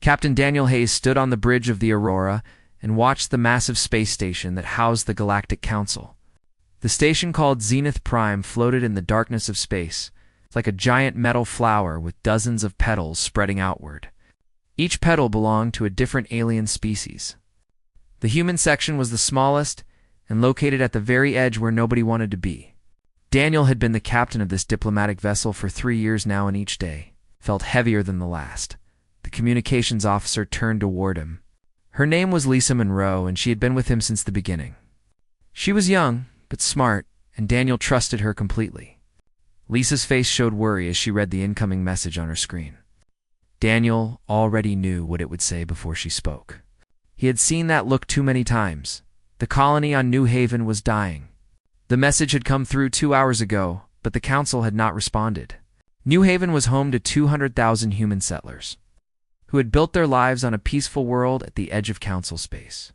Captain Daniel Hayes stood on the bridge of the Aurora and watched the massive space station that housed the Galactic Council. The station, called Zenith Prime, floated in the darkness of space, like a giant metal flower with dozens of petals spreading outward. Each petal belonged to a different alien species. The human section was the smallest and located at the very edge where nobody wanted to be. Daniel had been the captain of this diplomatic vessel for 3 years now, and each day felt heavier than the last. The communications officer turned toward him. Her name was Lisa Monroe, and she had been with him since the beginning. She was young, but smart, and Daniel trusted her completely. Lisa's face showed worry as she read the incoming message on her screen. Daniel already knew what it would say before she spoke. He had seen that look too many times. The colony on New Haven was dying. The message had come through 2 hours ago, but the council had not responded. New Haven was home to 200,000 human settlers, who had built their lives on a peaceful world at the edge of council space.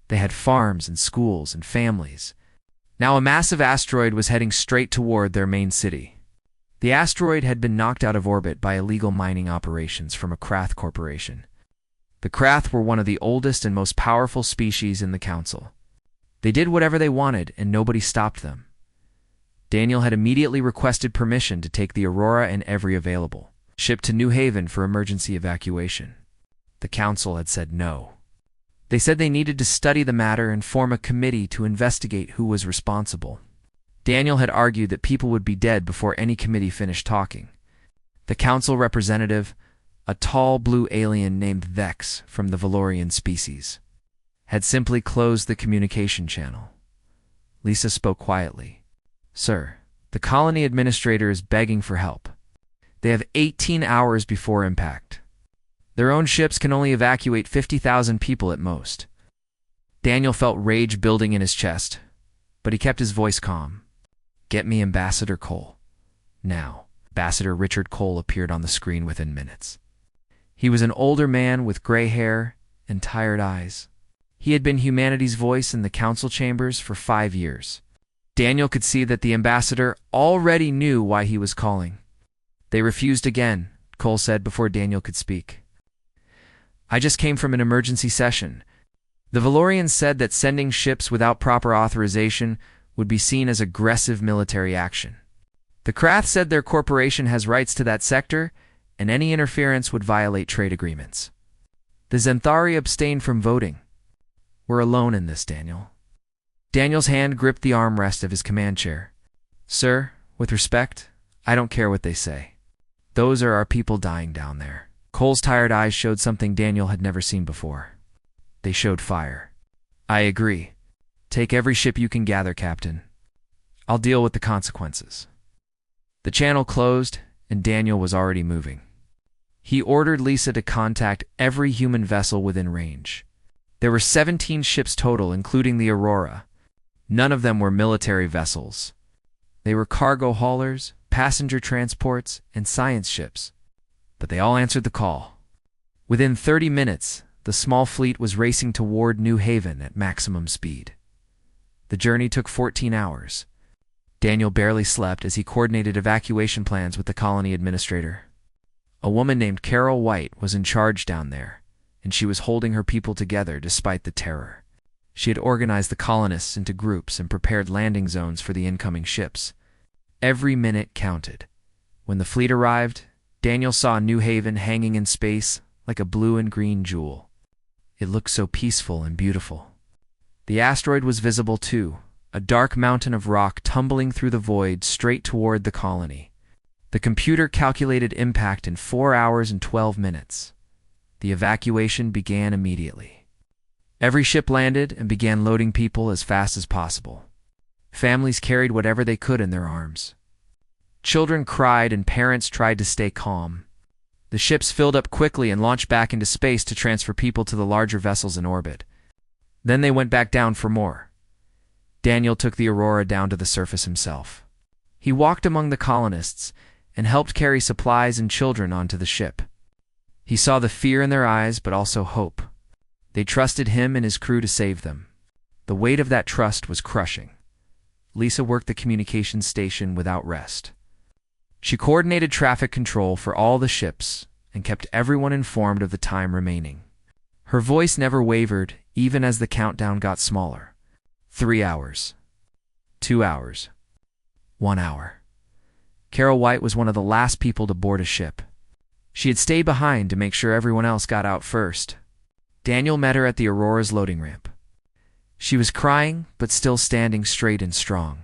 They had farms and schools and families. Now a massive asteroid was heading straight toward their main city. The asteroid had been knocked out of orbit by illegal mining operations from a Krath corporation. The Krath were one of the oldest and most powerful species in the council. They did whatever they wanted, and nobody stopped them. Daniel had immediately requested permission to take the Aurora and every available ship to New Haven for emergency evacuation. The council had said no. They said they needed to study the matter and form a committee to investigate who was responsible. Daniel had argued that people would be dead before any committee finished talking. The council representative, a tall blue alien named Vex from the Valorian species, had simply closed the communication channel. Lisa spoke quietly. "Sir, the colony administrator is begging for help. They have 18 hours before impact. Their own ships can only evacuate 50,000 people at most." Daniel felt rage building in his chest, but he kept his voice calm. "Get me Ambassador Cole. Now." Ambassador Richard Cole appeared on the screen within minutes. He was an older man with gray hair and tired eyes. He had been humanity's voice in the council chambers for 5 years. Daniel could see that the ambassador already knew why he was calling. "They refused again," Cole said before Daniel could speak. "I just came from an emergency session. The Valorians said that sending ships without proper authorization would be seen as aggressive military action. The Krath said their corporation has rights to that sector, and any interference would violate trade agreements. The Zenthari abstained from voting. We're alone in this, Daniel." Daniel's hand gripped the armrest of his command chair. "Sir, with respect, I don't care what they say. Those are our people dying down there." Cole's tired eyes showed something Daniel had never seen before. They showed fire. "I agree. Take every ship you can gather, Captain. I'll deal with the consequences." The channel closed, and Daniel was already moving. He ordered Lisa to contact every human vessel within range. There were 17 ships total, including the Aurora. None of them were military vessels. They were cargo haulers, passenger transports, and science ships. But they all answered the call. Within 30 minutes, the small fleet was racing toward New Haven at maximum speed. The journey took 14 hours. Daniel barely slept as he coordinated evacuation plans with the colony administrator. A woman named Carol White was in charge down there, and she was holding her people together despite the terror. She had organized the colonists into groups and prepared landing zones for the incoming ships. Every minute counted. When the fleet arrived, Daniel saw New Haven hanging in space like a blue and green jewel. It looked so peaceful and beautiful. The asteroid was visible too, a dark mountain of rock tumbling through the void straight toward the colony. The computer calculated impact in 4 hours and 12 minutes. The evacuation began immediately. Every ship landed and began loading people as fast as possible. Families carried whatever they could in their arms. Children cried and parents tried to stay calm. The ships filled up quickly and launched back into space to transfer people to the larger vessels in orbit. Then they went back down for more. Daniel took the Aurora down to the surface himself. He walked among the colonists and helped carry supplies and children onto the ship. He saw the fear in their eyes, but also hope. They trusted him and his crew to save them. The weight of that trust was crushing. Lisa worked the communications station without rest. She coordinated traffic control for all the ships and kept everyone informed of the time remaining. Her voice never wavered, even as the countdown got smaller. 3 hours. 2 hours. 1 hour. Carol White was one of the last people to board a ship. She had stayed behind to make sure everyone else got out first. Daniel met her at the Aurora's loading ramp. She was crying, but still standing straight and strong.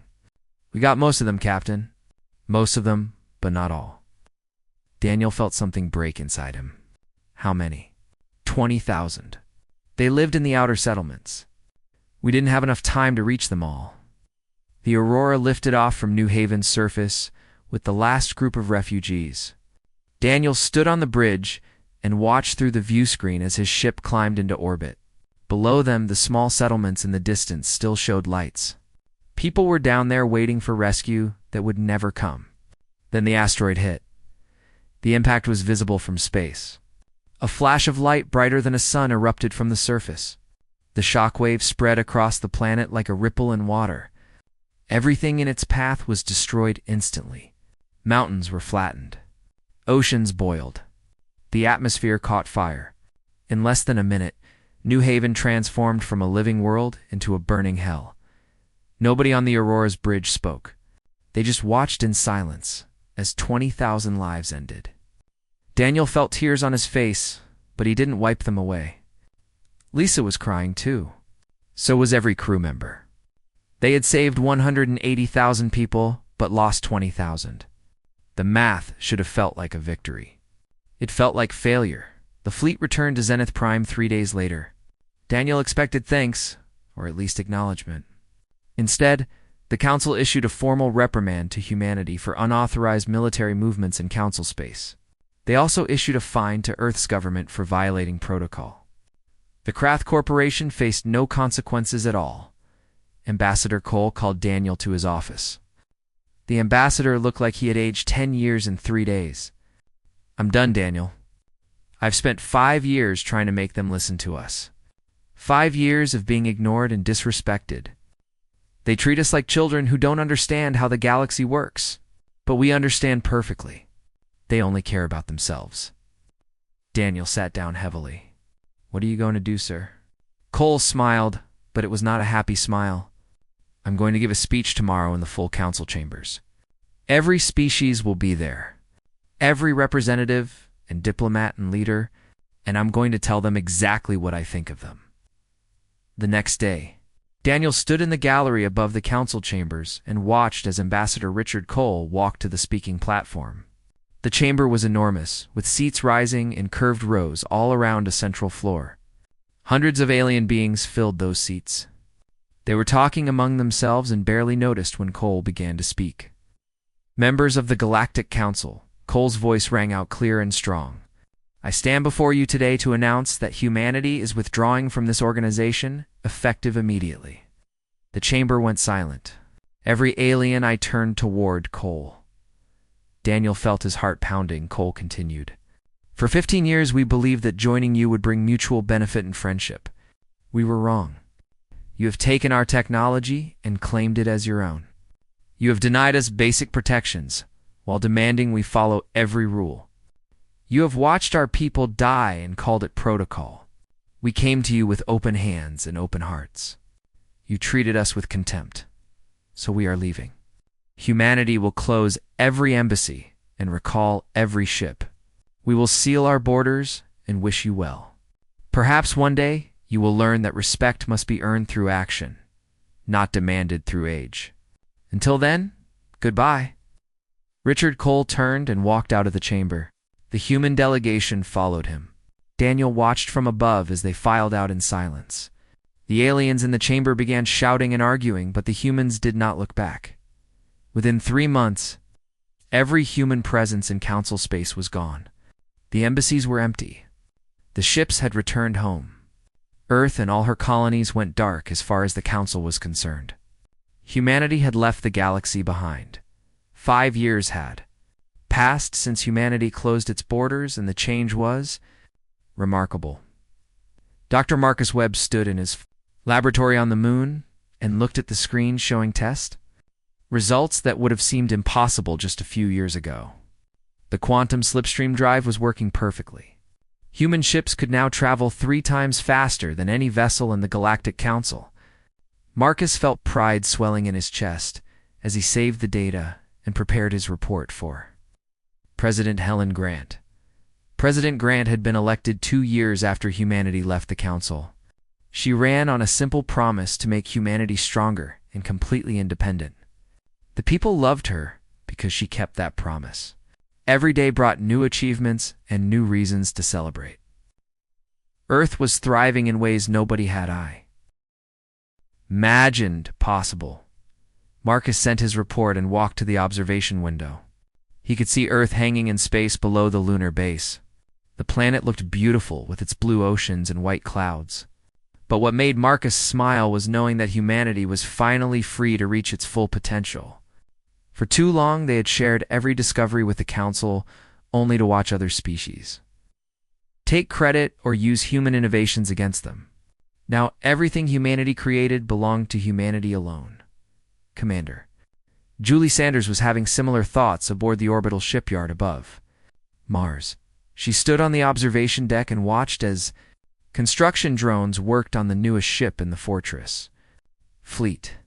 "We got most of them, Captain." "Most of them, but not all." Daniel felt something break inside him. How many? 20,000. They lived in the outer settlements. We didn't have enough time to reach them all. The Aurora lifted off from New Haven's surface with the last group of refugees. Daniel stood on the bridge and watched through the view screen as his ship climbed into orbit. Below them, the small settlements in the distance still showed lights. People were down there waiting for rescue that would never come. Then the asteroid hit. The impact was visible from space. A flash of light brighter than a sun erupted from the surface. The shockwave spread across the planet like a ripple in water. Everything in its path was destroyed instantly. Mountains were flattened. Oceans boiled. The atmosphere caught fire. In less than a minute, New Haven transformed from a living world into a burning hell. Nobody on the Aurora's bridge spoke. They just watched in silence as 20,000 lives ended. Daniel felt tears on his face, but he didn't wipe them away. Lisa was crying too. So was every crew member. They had saved 180,000 people, but lost 20,000. The math should have felt like a victory. It felt like failure. The fleet returned to Zenith Prime 3 days later. Daniel expected thanks, or at least acknowledgement. Instead, the Council issued a formal reprimand to humanity for unauthorized military movements in Council space. They also issued a fine to Earth's government for violating protocol. The Krath Corporation faced no consequences at all. Ambassador Cole called Daniel to his office. The ambassador looked like he had aged 10 years in 3 days. "I'm done, Daniel. I've spent 5 years trying to make them listen to us. 5 years of being ignored and disrespected. They treat us like children who don't understand how the galaxy works. But we understand perfectly. They only care about themselves." Daniel sat down heavily. "What are you going to do, sir?" Cole smiled, but it was not a happy smile. "I'm going to give a speech tomorrow in the full council chambers. Every species will be there. Every representative and diplomat and leader, and I'm going to tell them exactly what I think of them." The next day, Daniel stood in the gallery above the council chambers and watched as Ambassador Richard Cole walked to the speaking platform. The chamber was enormous, with seats rising in curved rows all around a central floor. Hundreds of alien beings filled those seats. They were talking among themselves and barely noticed when Cole began to speak. "Members of the Galactic Council," Cole's voice rang out clear and strong. "I stand before you today to announce that humanity is withdrawing from this organization, effective immediately." The chamber went silent. Every alien I turned toward Cole. Daniel felt his heart pounding. Cole continued. "For 15 years we believed that joining you would bring mutual benefit and friendship. We were wrong. You have taken our technology and claimed it as your own. You have denied us basic protections, while demanding we follow every rule. You have watched our people die and called it protocol. We came to you with open hands and open hearts. You treated us with contempt. So we are leaving. Humanity will close every embassy and recall every ship. We will seal our borders and wish you well. Perhaps one day you will learn that respect must be earned through action, not demanded through age. Until then, goodbye." Richard Cole turned and walked out of the chamber. The human delegation followed him. Daniel watched from above as they filed out in silence. The aliens in the chamber began shouting and arguing, but the humans did not look back. Within 3 months, every human presence in council space was gone. The embassies were empty. The ships had returned home. Earth and all her colonies went dark as far as the council was concerned. Humanity had left the galaxy behind. 5 years had passed since humanity closed its borders, and the change was remarkable. Dr. Marcus Webb stood in his laboratory on the moon and looked at the screen showing results that would have seemed impossible just a few years ago. The quantum slipstream drive was working perfectly. Human ships could now travel 3 times faster than any vessel in the Galactic Council. Marcus felt pride swelling in his chest as he saved the data and prepared his report for President Helen Grant. President Grant had been elected 2 years after humanity left the Council. She ran on a simple promise to make humanity stronger and completely independent. The people loved her because she kept that promise. Every day brought new achievements and new reasons to celebrate. Earth was thriving in ways nobody had imagined possible. Marcus sent his report and walked to the observation window. He could see Earth hanging in space below the lunar base. The planet looked beautiful with its blue oceans and white clouds. But what made Marcus smile was knowing that humanity was finally free to reach its full potential. For too long, they had shared every discovery with the Council, only to watch other species take credit or use human innovations against them. Now everything humanity created belonged to humanity alone. Commander. Julie Sanders was having similar thoughts aboard the orbital shipyard above Mars. She stood on the observation deck and watched as construction drones worked on the newest ship in the fortress fleet.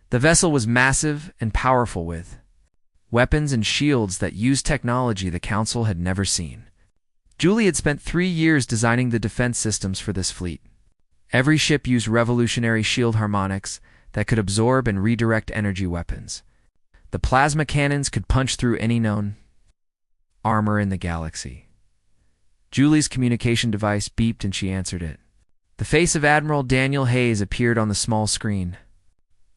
The vessel was massive and powerful with weapons and shields that used technology the Council had never seen. Julie had spent 3 years designing the defense systems for this fleet. Every ship used revolutionary shield harmonics that could absorb and redirect energy weapons. The plasma cannons could punch through any known armor in the galaxy. Julie's communication device beeped and she answered it. The face of Admiral Daniel Hayes appeared on the small screen.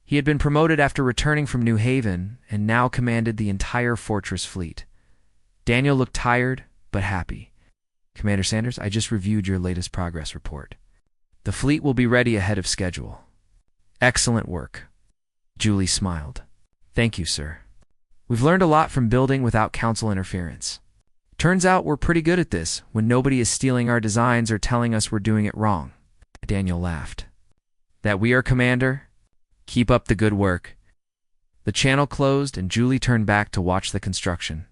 He had been promoted after returning from New Haven and now commanded the entire fortress fleet. Daniel looked tired, but happy. Commander Sanders, I just reviewed your latest progress report. The fleet will be ready ahead of schedule. Excellent work. Julie smiled. Thank you, sir. We've learned a lot from building without Council interference. Turns out we're pretty good at this when nobody is stealing our designs or telling us we're doing it wrong. Daniel laughed. That we are, Commander? Keep up the good work. The channel closed and Julie turned back to watch the construction.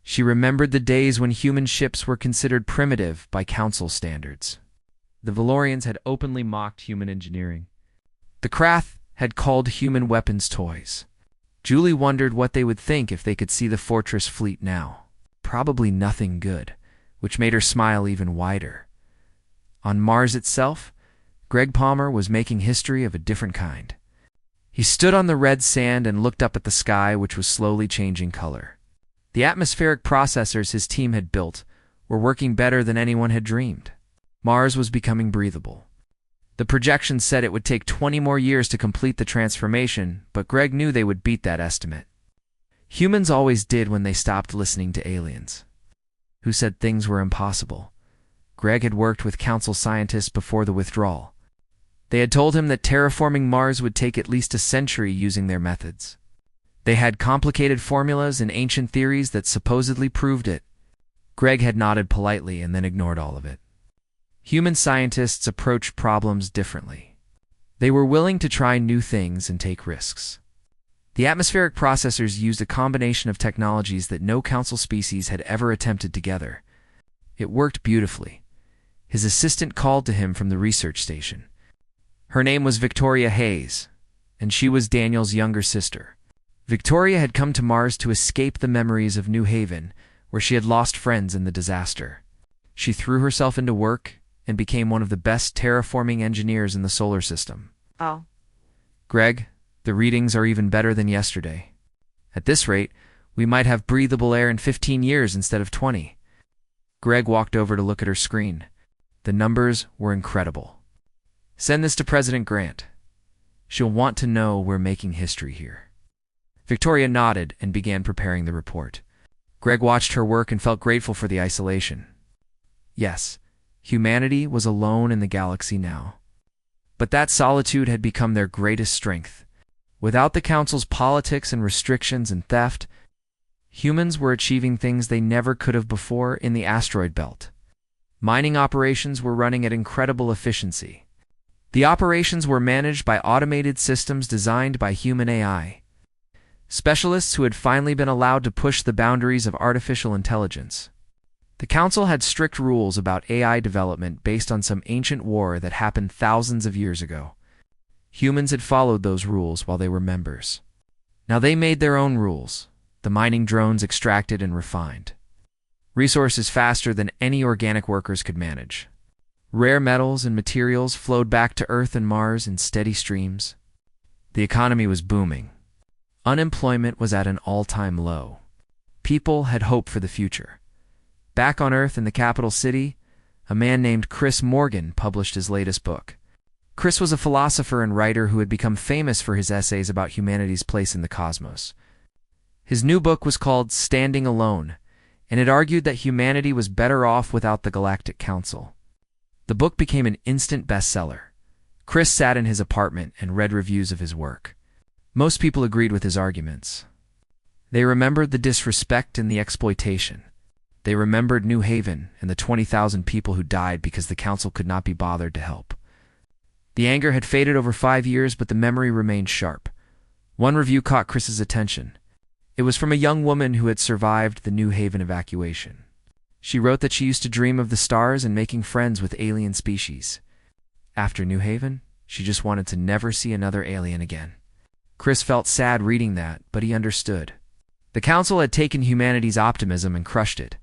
She remembered the days when human ships were considered primitive by Council standards. The Valorians had openly mocked human engineering. The Krath had called human weapons toys. Julie wondered what they would think if they could see the fortress fleet now. Probably nothing good, which made her smile even wider. On Mars itself, Greg Palmer was making history of a different kind. He stood on the red sand and looked up at the sky, which was slowly changing color. The atmospheric processors his team had built were working better than anyone had dreamed. Mars was becoming breathable. The projections said it would take 20 more years to complete the transformation, but Greg knew they would beat that estimate. Humans always did when they stopped listening to aliens, who said things were impossible. Greg had worked with Council scientists before the withdrawal. They had told him that terraforming Mars would take at least a century using their methods. They had complicated formulas and ancient theories that supposedly proved it. Greg had nodded politely and then ignored all of it. Human scientists approached problems differently. They were willing to try new things and take risks. The atmospheric processors used a combination of technologies that no Council species had ever attempted together. It worked beautifully. His assistant called to him from the research station. Her name was Victoria Hayes, and she was Daniel's younger sister. Victoria had come to Mars to escape the memories of New Haven, where she had lost friends in the disaster. She threw herself into work and became one of the best terraforming engineers in the solar system. Oh. Greg, the readings are even better than yesterday. At this rate, we might have breathable air in 15 years instead of 20. Greg walked over to look at her screen. The numbers were incredible. Send this to President Grant. She'll want to know we're making history here. Victoria nodded and began preparing the report. Greg watched her work and felt grateful for the isolation. Yes, humanity was alone in the galaxy now. But that solitude had become their greatest strength. Without the Council's politics and restrictions and theft, humans were achieving things they never could have before in the asteroid belt. Mining operations were running at incredible efficiency. The operations were managed by automated systems designed by human AI. specialists who had finally been allowed to push the boundaries of artificial intelligence. The Council had strict rules about AI development based on some ancient war that happened thousands of years ago. Humans had followed those rules while they were members. Now they made their own rules, the mining drones extracted and refined. Resources faster than any organic workers could manage. Rare metals and materials flowed back to Earth and Mars in steady streams. The economy was booming. Unemployment was at an all-time low. People had hope for the future. Back on Earth in the capital city, a man named Chris Morgan published his latest book. Chris was a philosopher and writer who had become famous for his essays about humanity's place in the cosmos. His new book was called Standing Alone, and it argued that humanity was better off without the Galactic Council. The book became an instant bestseller. Chris sat in his apartment and read reviews of his work. Most people agreed with his arguments. They remembered the disrespect and the exploitation. They remembered New Haven and the 20,000 people who died because the Council could not be bothered to help. The anger had faded over 5 years, but the memory remained sharp. One review caught Chris's attention. It was from a young woman who had survived the New Haven evacuation. She wrote that she used to dream of the stars and making friends with alien species. After New Haven, she just wanted to never see another alien again. Chris felt sad reading that, but he understood. The Council had taken humanity's optimism and crushed it.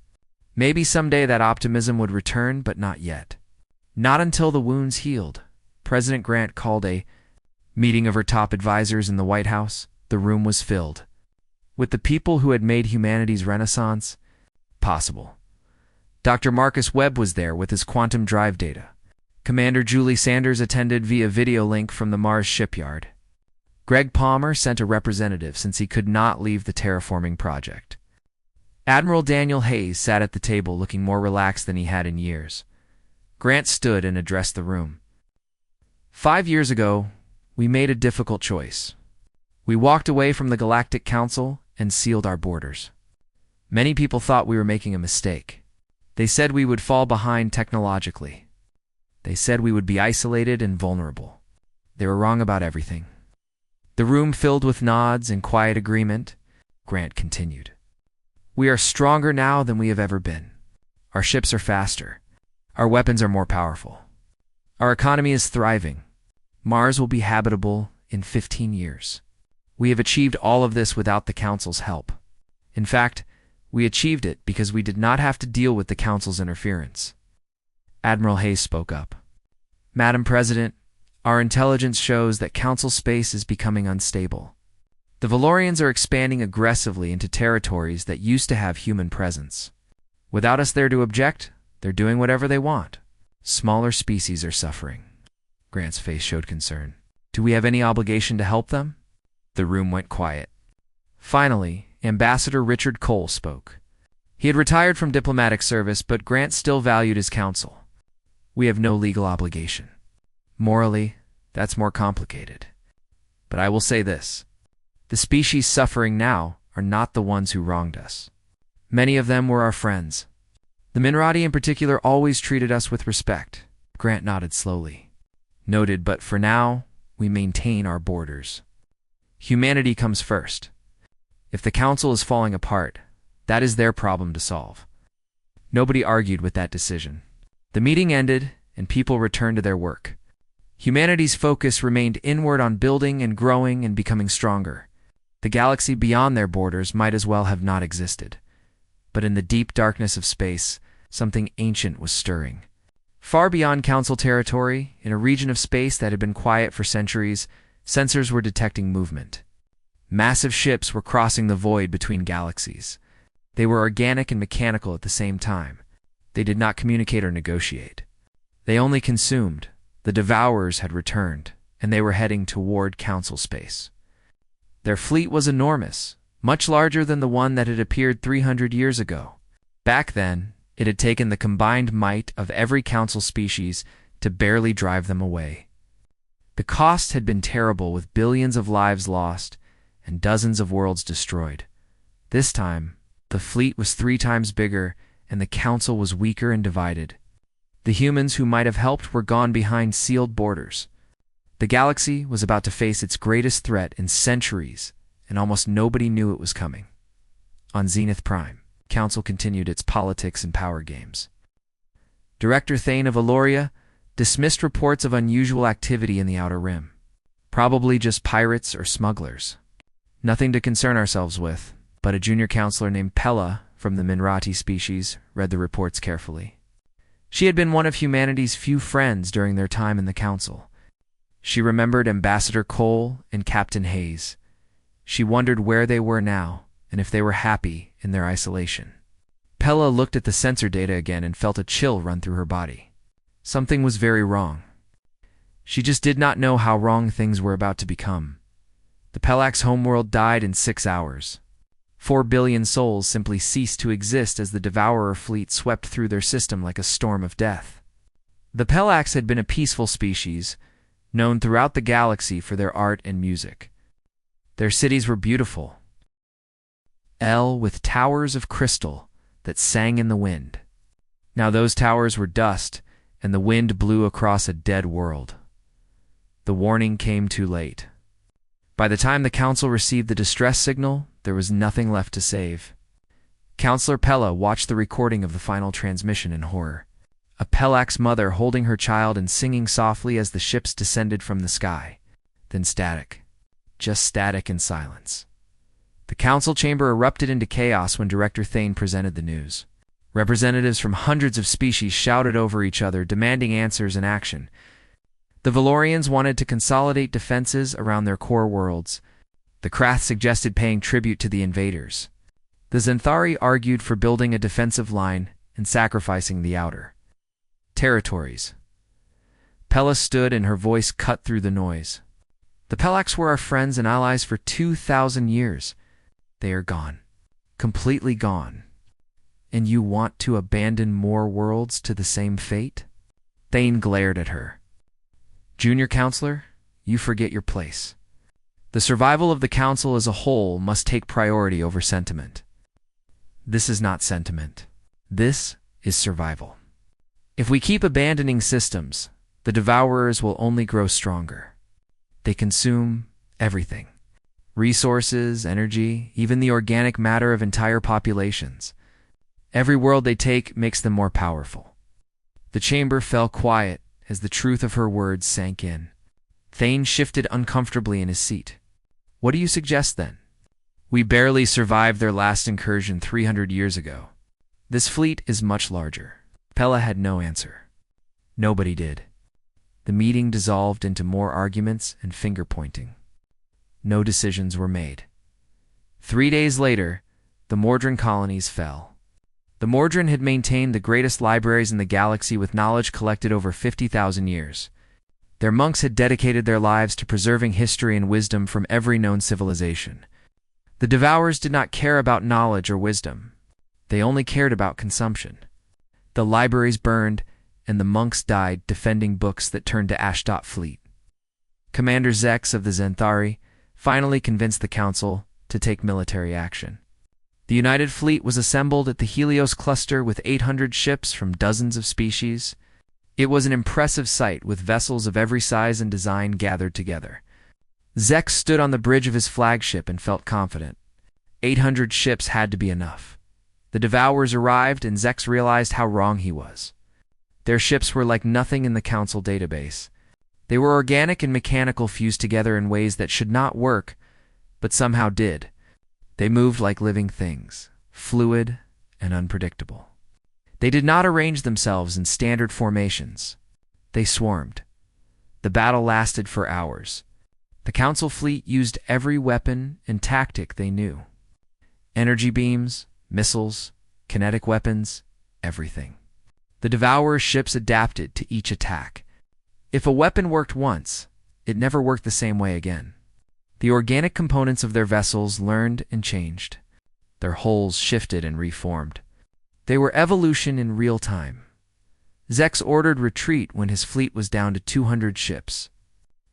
Maybe someday that optimism would return, but not yet. Not until the wounds healed. President Grant called a meeting of her top advisors in the White House. The room was filled with the people who had made humanity's renaissance possible. Dr. Marcus Webb was there with his quantum drive data. Commander Julie Sanders attended via video link from the Mars shipyard. Greg Palmer sent a representative since he could not leave the terraforming project. Admiral Daniel Hayes sat at the table looking more relaxed than he had in years. Grant stood and addressed the room. 5 years ago, we made a difficult choice. We walked away from the Galactic Council and sealed our borders. Many people thought we were making a mistake. They said we would fall behind technologically. They said we would be isolated and vulnerable. They were wrong about everything. The room filled with nods and quiet agreement. Grant continued. We are stronger now than we have ever been. Our ships are faster. Our weapons are more powerful. Our economy is thriving. Mars will be habitable in 15 years. We have achieved all of this without the Council's help. In fact, we achieved it because we did not have to deal with the Council's interference. Admiral Hayes spoke up. Madam President, our intelligence shows that Council space is becoming unstable. The Valorians are expanding aggressively into territories that used to have human presence. Without us there to object, they're doing whatever they want. Smaller species are suffering. Grant's face showed concern. Do we have any obligation to help them? The room went quiet. Finally, Ambassador Richard Cole spoke. He had retired from diplomatic service, but Grant still valued his counsel. We have no legal obligation. Morally, that's more complicated. But I will say this. The species suffering now are not the ones who wronged us. Many of them were our friends. The Minrati in particular always treated us with respect. Grant nodded slowly. Noted, but for now, we maintain our borders. Humanity comes first. If the Council is falling apart, that is their problem to solve. Nobody argued with that decision. The meeting ended, and people returned to their work. Humanity's focus remained inward on building and growing and becoming stronger. The galaxy beyond their borders might as well have not existed. But in the deep darkness of space, something ancient was stirring. Far beyond Council territory, in a region of space that had been quiet for centuries, sensors were detecting movement. Massive ships were crossing the void between galaxies. They were organic and mechanical at the same time. They did not communicate or negotiate. They only consumed. The Devourers had returned, and they were heading toward Council space. Their fleet was enormous, much larger than the one that had appeared 300 years ago. Back then, it had taken the combined might of every Council species to barely drive them away. The cost had been terrible, with billions of lives lost and dozens of worlds destroyed. This time, the fleet was 3 times bigger, and the Council was weaker and divided. The humans who might have helped were gone behind sealed borders. The galaxy was about to face its greatest threat in centuries, and almost nobody knew it was coming. On Zenith Prime, Council continued its politics and power games. Director Thane of Aloria dismissed reports of unusual activity in the Outer Rim. Probably just pirates or smugglers. Nothing to concern ourselves with, but a junior counselor named Pella from the Minrati species read the reports carefully. She had been one of humanity's few friends during their time in the Council. She remembered Ambassador Cole and Captain Hayes. She wondered where they were now and if they were happy in their isolation. Pella looked at the sensor data again and felt a chill run through her body. Something was very wrong. She just did not know how wrong things were about to become. The Pellax homeworld died in 6 hours. 4 billion souls simply ceased to exist as the Devourer fleet swept through their system like a storm of death. The Pellax had been a peaceful species, known throughout the galaxy for their art and music. Their cities were beautiful, with towers of crystal that sang in the wind. Now those towers were dust, and the wind blew across a dead world. The warning came too late. By the time the Council received the distress signal, there was nothing left to save. Counselor Pella watched the recording of the final transmission in horror. A Pellax mother holding her child and singing softly as the ships descended from the sky. Then static. Just static and silence. The Council chamber erupted into chaos when Director Thane presented the news. Representatives from hundreds of species shouted over each other, demanding answers and action. The Valorians wanted to consolidate defenses around their core worlds. The Krath suggested paying tribute to the invaders. The Xanthari argued for building a defensive line and sacrificing the outer territories. Pella stood and her voice cut through the noise. The Pellax were our friends and allies for 2,000 years. They are gone. Completely gone. And you want to abandon more worlds to the same fate? Thane glared at her. Junior Counselor, you forget your place. The survival of the Council as a whole must take priority over sentiment. This is not sentiment. This is survival. If we keep abandoning systems, the Devourers will only grow stronger. They consume everything. Resources, energy, even the organic matter of entire populations. Every world they take makes them more powerful. The chamber fell quiet as the truth of her words sank in. Thane shifted uncomfortably in his seat. What do you suggest then? We barely survived their last incursion 300 years ago. This fleet is much larger. Pella had no answer. Nobody did. The meeting dissolved into more arguments and finger-pointing. No decisions were made. 3 days later, the Mordran colonies fell. The Mordran had maintained the greatest libraries in the galaxy with knowledge collected over 50,000 years. Their monks had dedicated their lives to preserving history and wisdom from every known civilization. The Devourers did not care about knowledge or wisdom. They only cared about consumption. The libraries burned, and the monks died defending books that turned to Ashdot Fleet. Commander Zex of the Xanthari finally convinced the Council to take military action. The United Fleet was assembled at the Helios cluster with 800 ships from dozens of species. It was an impressive sight with vessels of every size and design gathered together. Zex stood on the bridge of his flagship and felt confident. 800 ships had to be enough. The Devourers arrived and Zex realized how wrong he was. Their ships were like nothing in the Council database. They were organic and mechanical fused together in ways that should not work, but somehow did. They moved like living things, fluid and unpredictable. They did not arrange themselves in standard formations. They swarmed. The battle lasted for hours. The Council fleet used every weapon and tactic they knew. Energy beams, missiles, kinetic weapons, everything. The Devourer ships adapted to each attack. If a weapon worked once, it never worked the same way again. The organic components of their vessels learned and changed. Their hulls shifted and reformed. They were evolution in real time. Zex ordered retreat when his fleet was down to 200 ships.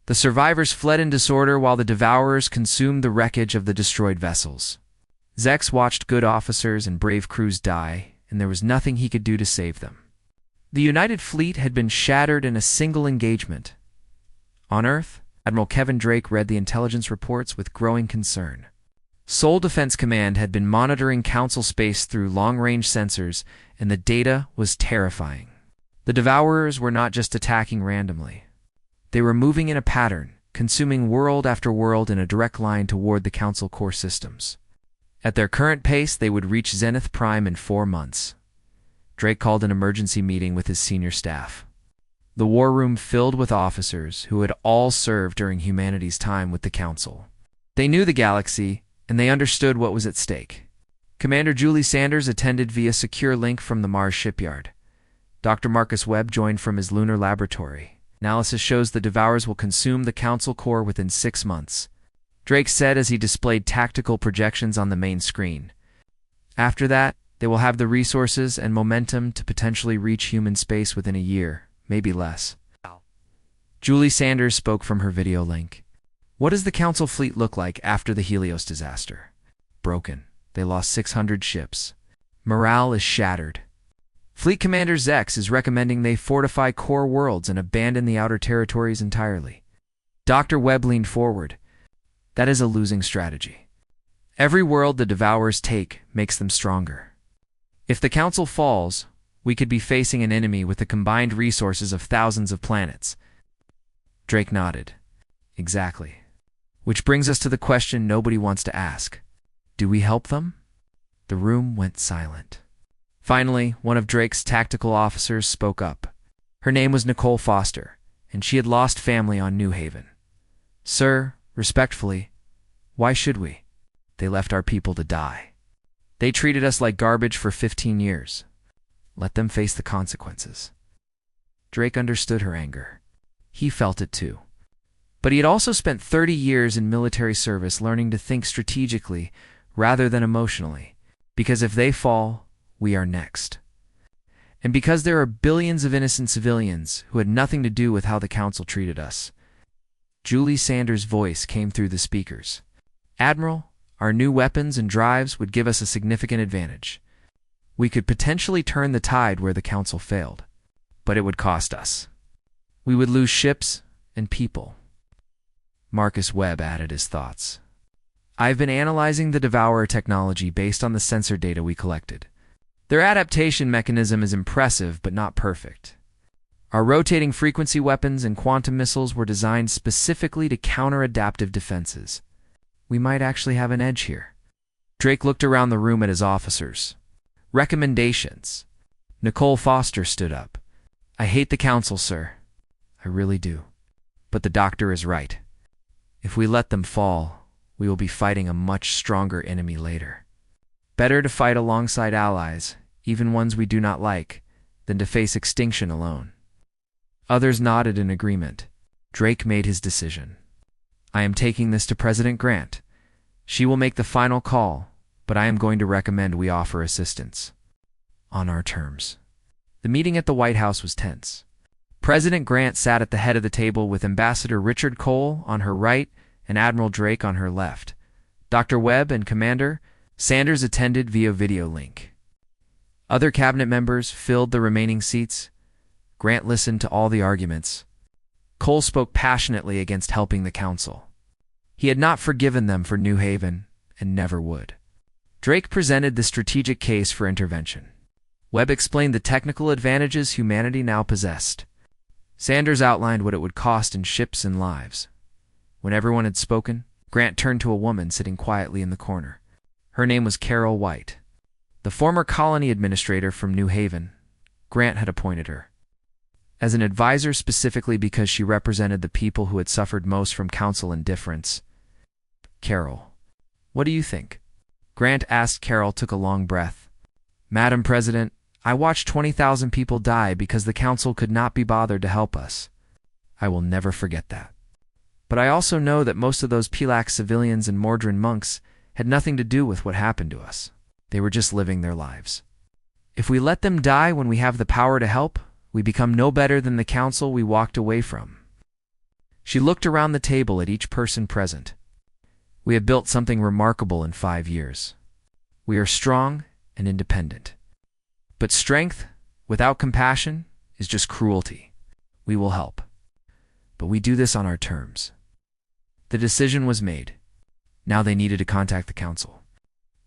The survivors fled in disorder while the Devourers consumed the wreckage of the destroyed vessels. Zex watched good officers and brave crews die, and there was nothing he could do to save them. The United Fleet had been shattered in a single engagement. On Earth, Admiral Kevin Drake read the intelligence reports with growing concern. Seoul Defense Command had been monitoring Council space through long-range sensors, and the data was terrifying. The Devourers were not just attacking randomly. They were moving in a pattern, consuming world after world in a direct line toward the Council core systems. At their current pace, they would reach Zenith Prime in 4 months. Drake called an emergency meeting with his senior staff. The war room filled with officers who had all served during humanity's time with the Council. They knew the galaxy, and they understood what was at stake. Commander Julie Sanders attended via secure link from the Mars shipyard. Dr. Marcus Webb joined from his lunar laboratory. Analysis shows the Devourers will consume the Council core within 6 months, Drake said as he displayed tactical projections on the main screen. After that, they will have the resources and momentum to potentially reach human space within a year, maybe less. Julie Sanders spoke from her video link. What does the Council fleet look like after the Helios disaster? Broken. They lost 600 ships. Morale is shattered. Fleet Commander Zex is recommending they fortify core worlds and abandon the outer territories entirely. Dr. Webb leaned forward. That is a losing strategy. Every world the Devourers take makes them stronger. If the Council falls, we could be facing an enemy with the combined resources of thousands of planets. Drake nodded. Exactly. Which brings us to the question nobody wants to ask. Do we help them? The room went silent. Finally, one of Drake's tactical officers spoke up. Her name was Nicole Foster, and she had lost family on New Haven. Sir, respectfully, why should we? They left our people to die. They treated us like garbage for 15 years. Let them face the consequences. Drake understood her anger. He felt it too. But he had also spent 30 years in military service learning to think strategically rather than emotionally. Because if they fall, we are next. And because there are billions of innocent civilians who had nothing to do with how the Council treated us. Julie Sanders' voice came through the speakers. Admiral, our new weapons and drives would give us a significant advantage. We could potentially turn the tide where the Council failed. But it would cost us. We would lose ships and people. Marcus Webb added his thoughts. I've been analyzing the Devourer technology based on the sensor data we collected. Their adaptation mechanism is impressive but not perfect. Our rotating frequency weapons and quantum missiles were designed specifically to counter adaptive defenses. We might actually have an edge here. Drake looked around the room at his officers. Recommendations. Nicole Foster stood up. I hate the Council, sir. I really do. But the doctor is right. If we let them fall, we will be fighting a much stronger enemy later. Better to fight alongside allies, even ones we do not like, than to face extinction alone. Others nodded in agreement. Drake made his decision. I am taking this to President Grant. She will make the final call, but I am going to recommend we offer assistance. On our terms. The meeting at the White House was tense. President Grant sat at the head of the table with Ambassador Richard Cole on her right and Admiral Drake on her left. Dr. Webb and Commander Sanders attended via video link. Other cabinet members filled the remaining seats. Grant listened to all the arguments. Cole spoke passionately against helping the Council. He had not forgiven them for New Haven, and never would. Drake presented the strategic case for intervention. Webb explained the technical advantages humanity now possessed. Sanders outlined what it would cost in ships and lives. When everyone had spoken, Grant turned to a woman sitting quietly in the corner. Her name was Carol White. The former colony administrator from New Haven, Grant had appointed her as an advisor specifically because she represented the people who had suffered most from Council indifference. Carol, what do you think? Grant asked. Carol took a long breath. Madam President, I watched 20,000 people die because the Council could not be bothered to help us. I will never forget that. But I also know that most of those Pilax civilians and Mordrin monks had nothing to do with what happened to us. They were just living their lives. If we let them die when we have the power to help, we become no better than the Council we walked away from. She looked around the table at each person present. We have built something remarkable in 5 years. We are strong and independent. But strength, without compassion, is just cruelty. We will help. But we do this on our terms. The decision was made. Now they needed to contact the council.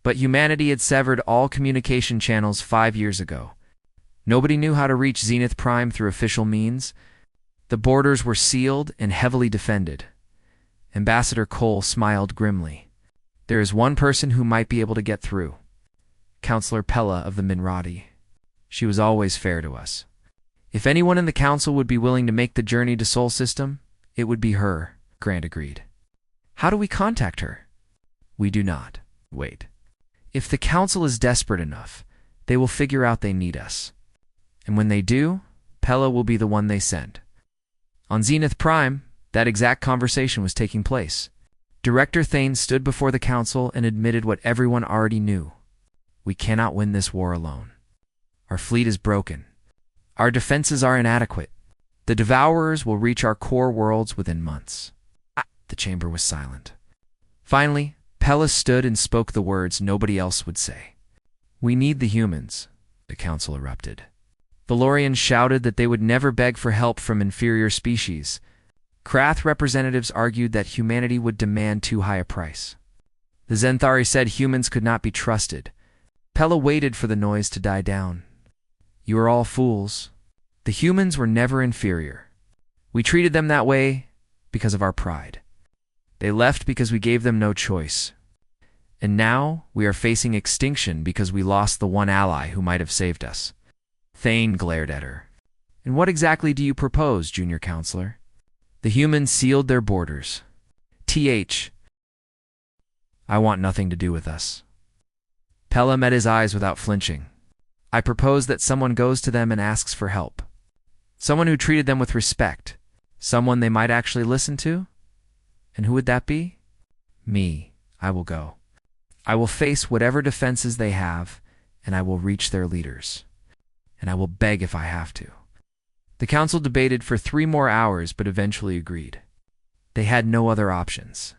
But humanity had severed all communication channels 5 years ago. Nobody knew how to reach Zenith Prime through official means. The borders were sealed and heavily defended. Ambassador Cole smiled grimly. There is one person who might be able to get through. Counselor Pella of the Minrati. She was always fair to us. If anyone in the council would be willing to make the journey to Sol System, it would be her, Grant agreed. How do we contact her? We do not. Wait. If the council is desperate enough, they will figure out they need us. And when they do, Pella will be the one they send. On Zenith Prime, that exact conversation was taking place. Director Thane stood before the council and admitted what everyone already knew. We cannot win this war alone. Our fleet is broken. Our defenses are inadequate. The Devourers will reach our core worlds within months. The chamber was silent. Finally, Pella stood and spoke the words nobody else would say. We need the humans, the council erupted. Valorians shouted that they would never beg for help from inferior species. Krath representatives argued that humanity would demand too high a price. The Zenthari said humans could not be trusted. Pella waited for the noise to die down. You are all fools. The humans were never inferior. We treated them that way because of our pride. They left because we gave them no choice. And now we are facing extinction because we lost the one ally who might have saved us. Thane glared at her. And what exactly do you propose, Junior Counselor? The humans sealed their borders. I want nothing to do with us. Pella met his eyes without flinching. I propose that someone goes to them and asks for help. Someone who treated them with respect. Someone they might actually listen to? And who would that be? Me. I will go. I will face whatever defenses they have, and I will reach their leaders. And I will beg if I have to. The council debated for 3 more hours, but eventually agreed. They had no other options.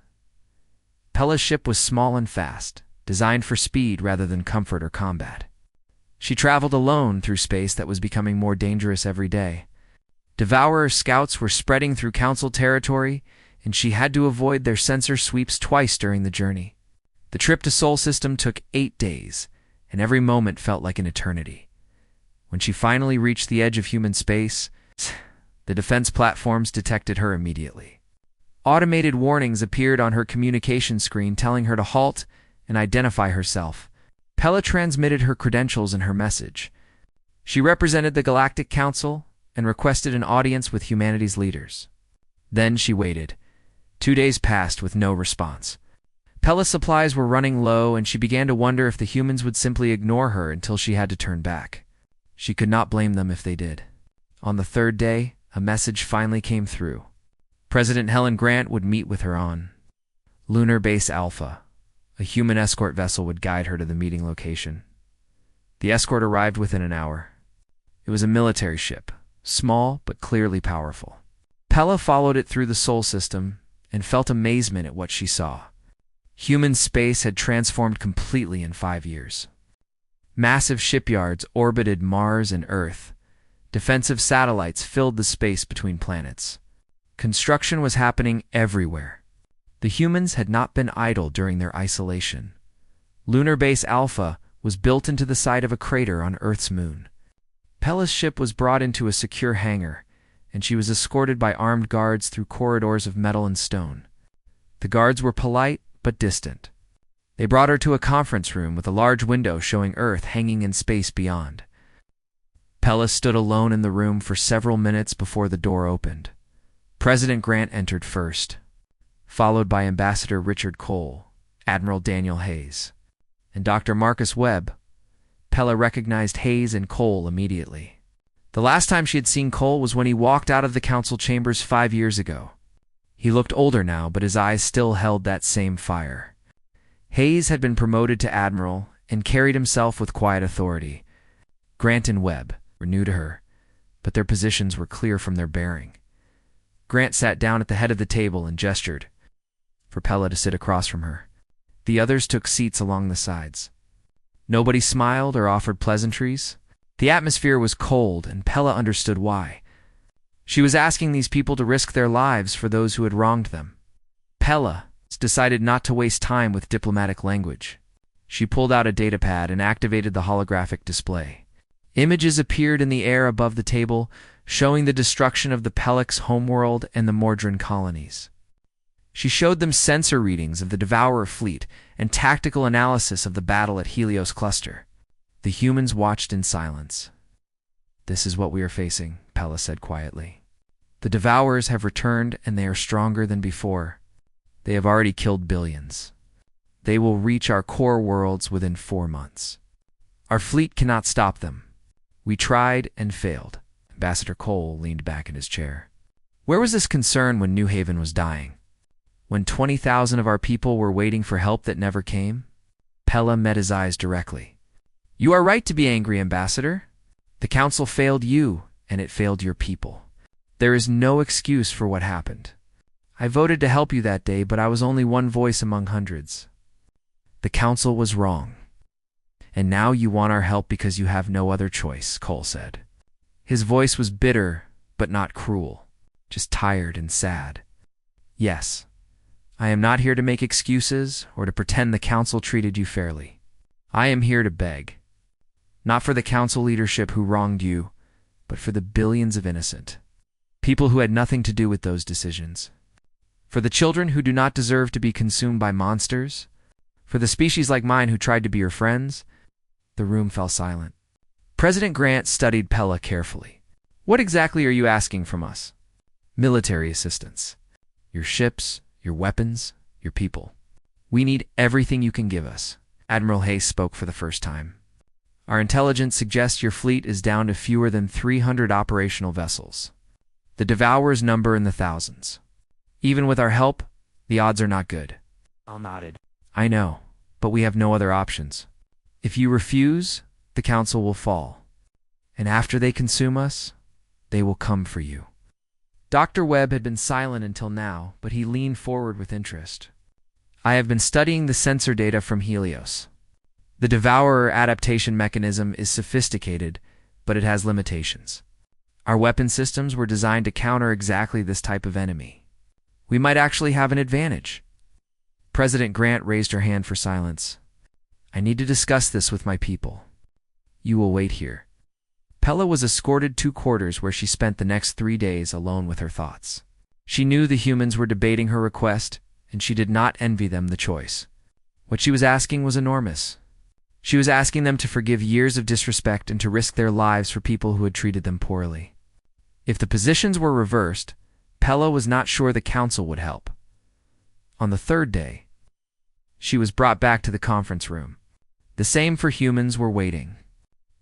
Pella's ship was small and fast, designed for speed rather than comfort or combat. She traveled alone through space that was becoming more dangerous every day. Devourer scouts were spreading through council territory, and she had to avoid their sensor sweeps twice during the journey. The trip to Sol System took 8 days, and every moment felt like an eternity. When she finally reached the edge of human space, the defense platforms detected her immediately. Automated warnings appeared on her communication screen telling her to halt and identify herself. Pella transmitted her credentials and her message. She represented the Galactic Council and requested an audience with humanity's leaders. Then she waited. 2 days passed with no response. Pella's supplies were running low, and she began to wonder if the humans would simply ignore her until she had to turn back. She could not blame them if they did. On the 3rd day, a message finally came through. President Helen Grant would meet with her on Lunar Base Alpha. A human escort vessel would guide her to the meeting location. The escort arrived within an hour. It was a military ship, small but clearly powerful. Pella followed it through the Sol System and felt amazement at what she saw. Human space had transformed completely in 5 years. Massive shipyards orbited Mars and Earth. Defensive satellites filled the space between planets. Construction was happening everywhere. The humans had not been idle during their isolation. Lunar Base Alpha was built into the side of a crater on Earth's moon. Pella's ship was brought into a secure hangar, and she was escorted by armed guards through corridors of metal and stone. The guards were polite but distant. They brought her to a conference room with a large window showing Earth hanging in space beyond. Pella stood alone in the room for several minutes before the door opened. President Grant entered first, followed by Ambassador Richard Cole, Admiral Daniel Hayes, and Dr. Marcus Webb. Pella recognized Hayes and Cole immediately. The last time she had seen Cole was when he walked out of the council chambers 5 years ago. He looked older now, but his eyes still held that same fire. Hayes had been promoted to admiral and carried himself with quiet authority. Grant and Webb were new to her, but their positions were clear from their bearing. Grant sat down at the head of the table and gestured for Pella to sit across from her. The others took seats along the sides. Nobody smiled or offered pleasantries. The atmosphere was cold, and Pella understood why. She was asking these people to risk their lives for those who had wronged them. Pella's decided not to waste time with diplomatic language. She pulled out a datapad and activated the holographic display. Images appeared in the air above the table, showing the destruction of the Pelix homeworld and the Mordran colonies. She showed them sensor readings of the Devourer fleet and tactical analysis of the battle at Helios Cluster. The humans watched in silence. "This is what we are facing," Pella said quietly. "The Devourers have returned, and they are stronger than before. They have already killed billions. They will reach our core worlds within 4 months. Our fleet cannot stop them. We tried and failed." Ambassador Cole leaned back in his chair. Where was this concern when New Haven was dying? When 20,000 of our people were waiting for help that never came? Pella met his eyes directly. "You are right to be angry, Ambassador. The Council failed you, and it failed your people. There is no excuse for what happened. I voted to help you that day, but I was only one voice among hundreds. The Council was wrong. And now you want our help because you have no other choice," Cole said. His voice was bitter, but not cruel, just tired and sad. "Yes, I am not here to make excuses or to pretend the Council treated you fairly. I am here to beg. Not for the Council leadership who wronged you, but for the billions of innocent people who had nothing to do with those decisions. For the children who do not deserve to be consumed by monsters. For the species like mine who tried to be your friends." The room fell silent. President Grant studied Pella carefully. "What exactly are you asking from us?" "Military assistance. Your ships, your weapons, your people. We need everything you can give us." Admiral Hayes spoke for the first time. "Our intelligence suggests your fleet is down to fewer than 300 operational vessels. The Devourers number in the thousands. Even with our help, the odds are not good." I nodded. "I know, but we have no other options. If you refuse, the Council will fall. And after they consume us, they will come for you." Dr. Webb had been silent until now, but he leaned forward with interest. "I have been studying the sensor data from Helios. The Devourer adaptation mechanism is sophisticated, but it has limitations. Our weapon systems were designed to counter exactly this type of enemy. We might actually have an advantage." President Grant raised her hand for silence. "I need to discuss this with my people. You will wait here." Pella was escorted to quarters where she spent the next 3 days alone with her thoughts. She knew the humans were debating her request, and she did not envy them the choice. What she was asking was enormous. She was asking them to forgive years of disrespect and to risk their lives for people who had treated them poorly. If the positions were reversed, Pella was not sure the Council would help. On the 3rd day, she was brought back to the conference room. The same for humans were waiting.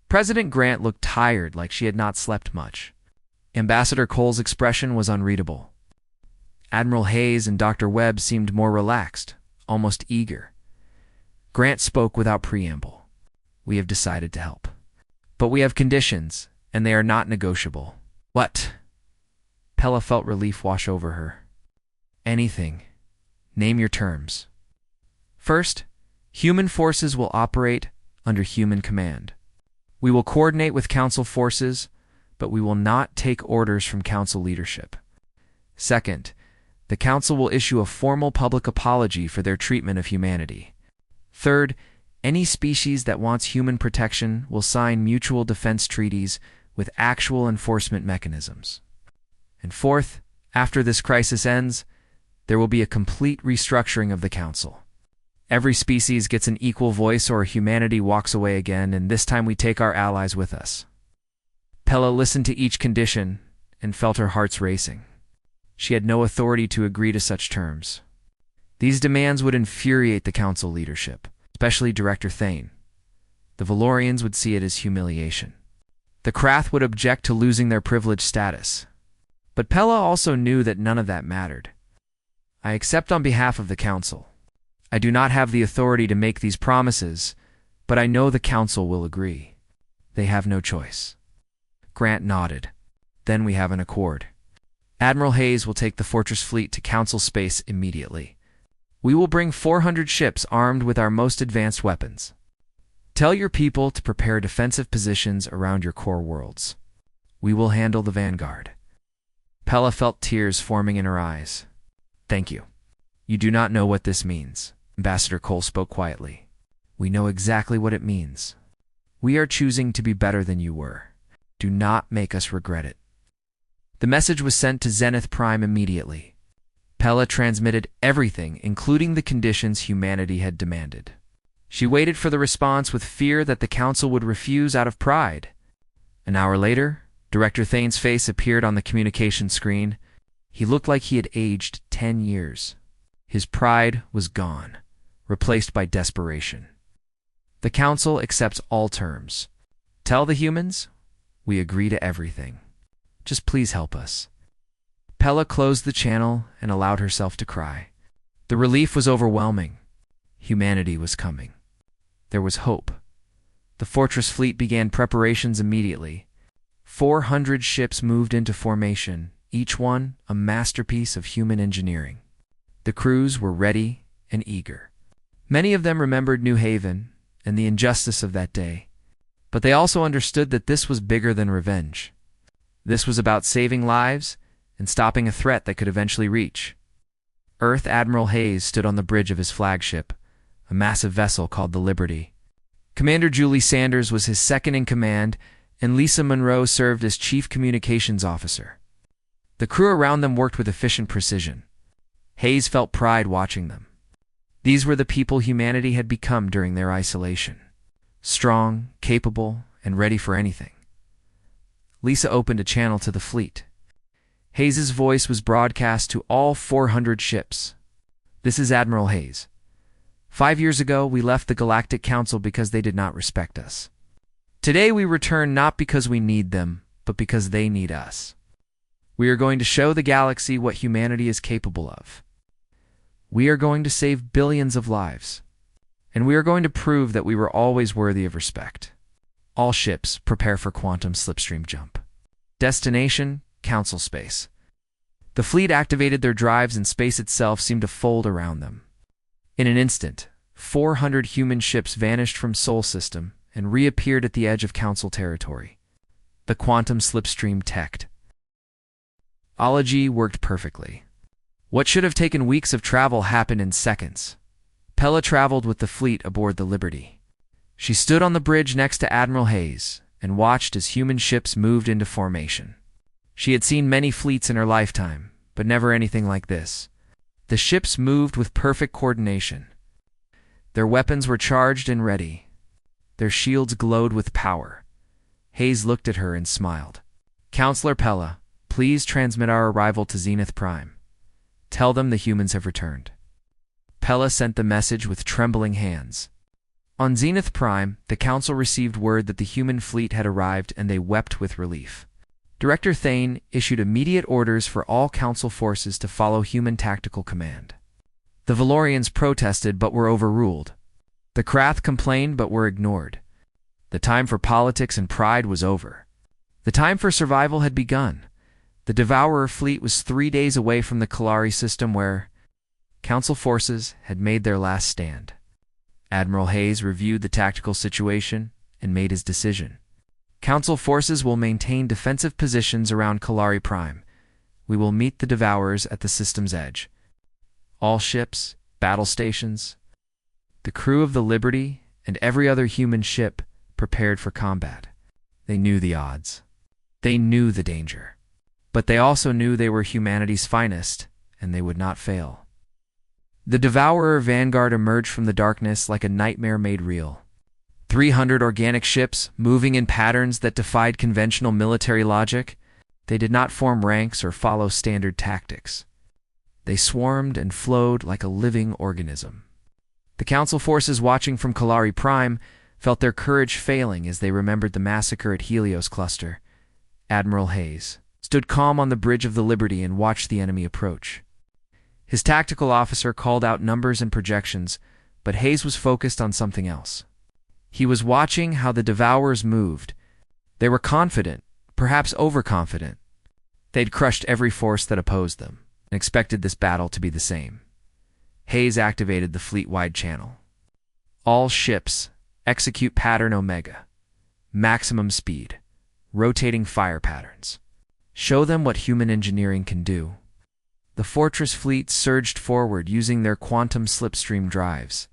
President Grant looked tired, like she had not slept much. Ambassador Cole's expression was unreadable. Admiral Hayes and Dr. Webb seemed more relaxed, almost eager. Grant spoke without preamble. "We have decided to help. But we have conditions, and they are not negotiable." "What?" Pella felt relief wash over her. "Anything. Name your terms." "First, human forces will operate under human command. We will coordinate with Council forces, but we will not take orders from Council leadership. Second, the Council will issue a formal public apology for their treatment of humanity. Third, any species that wants human protection will sign mutual defense treaties with actual enforcement mechanisms. And fourth, after this crisis ends, there will be a complete restructuring of the Council. Every species gets an equal voice or humanity walks away again, and this time we take our allies with us." Pella listened to each condition and felt her hearts racing. She had no authority to agree to such terms. These demands would infuriate the Council leadership, especially Director Thane. The Valorians would see it as humiliation. The Krath would object to losing their privileged status. But Pella also knew that none of that mattered. "I accept on behalf of the Council. I do not have the authority to make these promises, but I know the Council will agree. They have no choice." Grant nodded. "Then we have an accord. Admiral Hayes will take the Fortress fleet to Council space immediately. We will bring 400 ships armed with our most advanced weapons. Tell your people to prepare defensive positions around your core worlds. We will handle the vanguard." Pella felt tears forming in her eyes. "Thank you. You do not know what this means. Ambassador Cole spoke quietly. We know exactly what it means. We are choosing to be better than you were. Do not make us regret it. The message was sent to Zenith Prime immediately. Pella transmitted everything, including the conditions humanity had demanded. She waited for the response with fear that the Council would refuse out of pride. An hour later, Director Thane's face appeared on the communication screen. He looked like he had aged 10 years. His pride was gone, replaced by desperation. The Council accepts all terms. Tell the humans, we agree to everything. Just please help us. Pella closed the channel and allowed herself to cry. The relief was overwhelming. Humanity was coming. There was hope. The Fortress fleet began preparations immediately. 400 ships moved into formation, each one a masterpiece of human engineering. The crews were ready and eager. Many of them remembered New Haven and the injustice of that day, but they also understood that this was bigger than revenge. This was about saving lives and stopping a threat that could eventually reach. Earth Admiral Hayes stood on the bridge of his flagship, a massive vessel called the Liberty. Commander Julie Sanders was his second in command, and Lisa Monroe served as Chief Communications Officer. The crew around them worked with efficient precision. Hayes felt pride watching them. These were the people humanity had become during their isolation. Strong, capable, and ready for anything. Lisa opened a channel to the fleet. Hayes's voice was broadcast to all 400 ships. This is Admiral Hayes. 5 years ago, we left the Galactic Council because they did not respect us. Today, we return not because we need them, but because they need us. We are going to show the galaxy what humanity is capable of. We are going to save billions of lives. And we are going to prove that we were always worthy of respect. All ships prepare for quantum slipstream jump. Destination, Council space. The fleet activated their drives and space itself seemed to fold around them. In an instant, 400 human ships vanished from Sol System and reappeared at the edge of Council territory. The quantum slipstream teched. Ology worked perfectly. What should have taken weeks of travel happened in seconds. Pella traveled with the fleet aboard the Liberty. She stood on the bridge next to Admiral Hayes and watched as human ships moved into formation. She had seen many fleets in her lifetime, but never anything like this. The ships moved with perfect coordination. Their weapons were charged and ready. Their shields glowed with power. Hayes looked at her and smiled. Counselor Pella, please transmit our arrival to Zenith Prime. Tell them the humans have returned. Pella sent the message with trembling hands. On Zenith Prime, the Council received word that the human fleet had arrived and they wept with relief. Director Thane issued immediate orders for all Council forces to follow human tactical command. The Valorians protested but were overruled. The Krath complained but were ignored. The time for politics and pride was over. The time for survival had begun. The Devourer fleet was 3 days away from the Kalari system where Council forces had made their last stand. Admiral Hayes reviewed the tactical situation and made his decision. Council forces will maintain defensive positions around Kalari Prime. We will meet the Devourers at the system's edge. All ships, battle stations, the crew of the Liberty, and every other human ship prepared for combat. They knew the odds. They knew the danger. But they also knew they were humanity's finest, and they would not fail. The Devourer Vanguard emerged from the darkness like a nightmare made real. 300 organic ships, moving in patterns that defied conventional military logic. They did not form ranks or follow standard tactics. They swarmed and flowed like a living organism. The Council forces watching from Kalari Prime felt their courage failing as they remembered the massacre at Helios Cluster. Admiral Hayes stood calm on the bridge of the Liberty and watched the enemy approach. His tactical officer called out numbers and projections, but Hayes was focused on something else. He was watching how the Devourers moved. They were confident, perhaps overconfident. They'd crushed every force that opposed them, and expected this battle to be the same. Hayes activated the fleet-wide channel. All ships, execute pattern Omega. Maximum speed. Rotating fire patterns. Show them what human engineering can do. The fortress fleet surged forward using their quantum slipstream drives.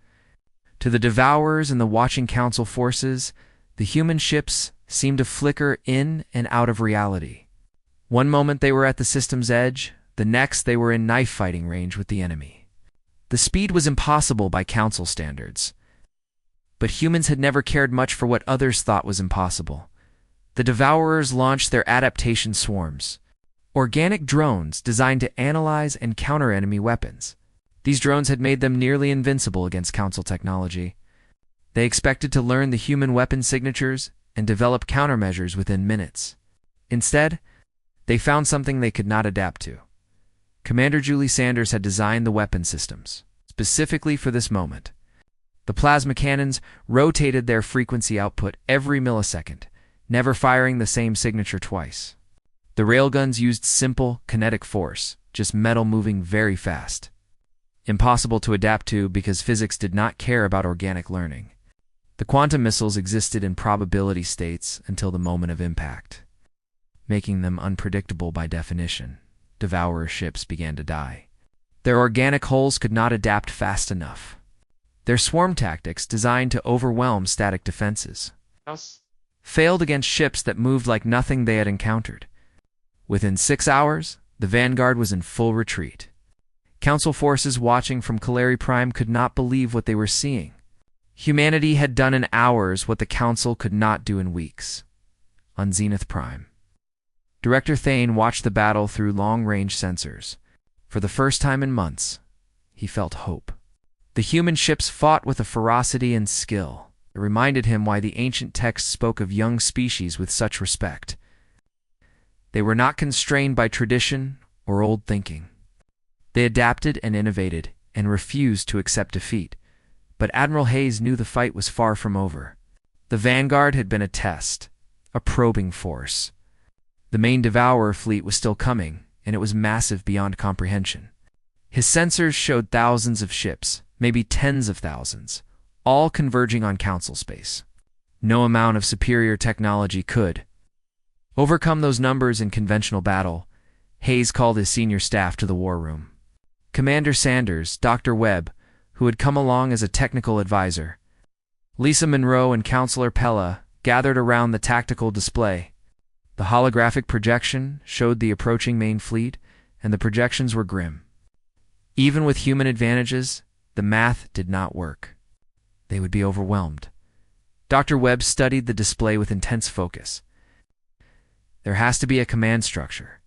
To the Devourers and the watching Council forces, the human ships seemed to flicker in and out of reality. One moment they were at the system's edge, the next they were in knife-fighting range with the enemy. The speed was impossible by Council standards. But humans had never cared much for what others thought was impossible. The Devourers launched their adaptation swarms, organic drones designed to analyze and counter enemy weapons. These drones had made them nearly invincible against Council technology. They expected to learn the human weapon signatures and develop countermeasures within minutes. Instead, they found something they could not adapt to. Commander Julie Sanders had designed the weapon systems, specifically for this moment. The plasma cannons rotated their frequency output every millisecond, never firing the same signature twice. The railguns used simple kinetic force, just metal moving very fast. Impossible to adapt to because physics did not care about organic learning. The quantum missiles existed in probability states until the moment of impact, making them unpredictable by definition. Devourer ships began to die. Their organic hulls could not adapt fast enough. Their swarm tactics, designed to overwhelm static defenses, failed against ships that moved like nothing they had encountered. Within 6 hours, the Vanguard was in full retreat. Council forces watching from Calari Prime could not believe what they were seeing. Humanity had done in hours what the Council could not do in weeks. On Zenith Prime, Director Thane watched the battle through long-range sensors. For the first time in months, he felt hope. The human ships fought with a ferocity and skill. It reminded him why the ancient texts spoke of young species with such respect. They were not constrained by tradition or old thinking. They adapted and innovated and refused to accept defeat. But Admiral Hayes knew the fight was far from over. The Vanguard had been a test, a probing force. The main Devourer fleet was still coming, and it was massive beyond comprehension. His sensors showed thousands of ships, maybe tens of thousands, all converging on Council space. No amount of superior technology could overcome those numbers in conventional battle. Hayes called his senior staff to the war room. Commander Sanders, Dr. Webb, who had come along as a technical advisor, Lisa Monroe and Counselor Pella gathered around the tactical display. The holographic projection showed the approaching main fleet, and the projections were grim. Even with human advantages, the math did not work. They would be overwhelmed. Dr. Webb studied the display with intense focus. There has to be a command structure,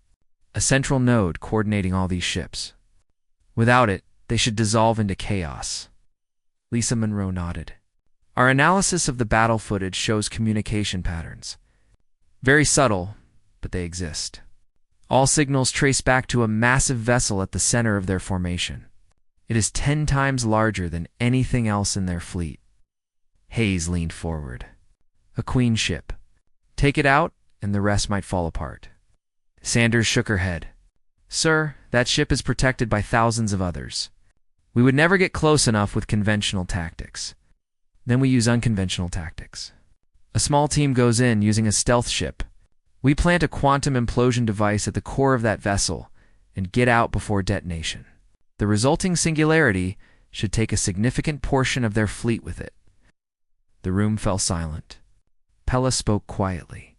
a central node coordinating all these ships. Without it, they should dissolve into chaos. Lisa Monroe nodded. Our analysis of the battle footage shows communication patterns. Very subtle, but they exist. All signals trace back to a massive vessel at the center of their formation. It is 10 times larger than anything else in their fleet. Hayes leaned forward. A queen ship. Take it out, and the rest might fall apart. Sanders shook her head. Sir, that ship is protected by thousands of others. We would never get close enough with conventional tactics. Then we use unconventional tactics. A small team goes in using a stealth ship. We plant a quantum implosion device at the core of that vessel and get out before detonation. The resulting singularity should take a significant portion of their fleet with it. The room fell silent. Pella spoke quietly.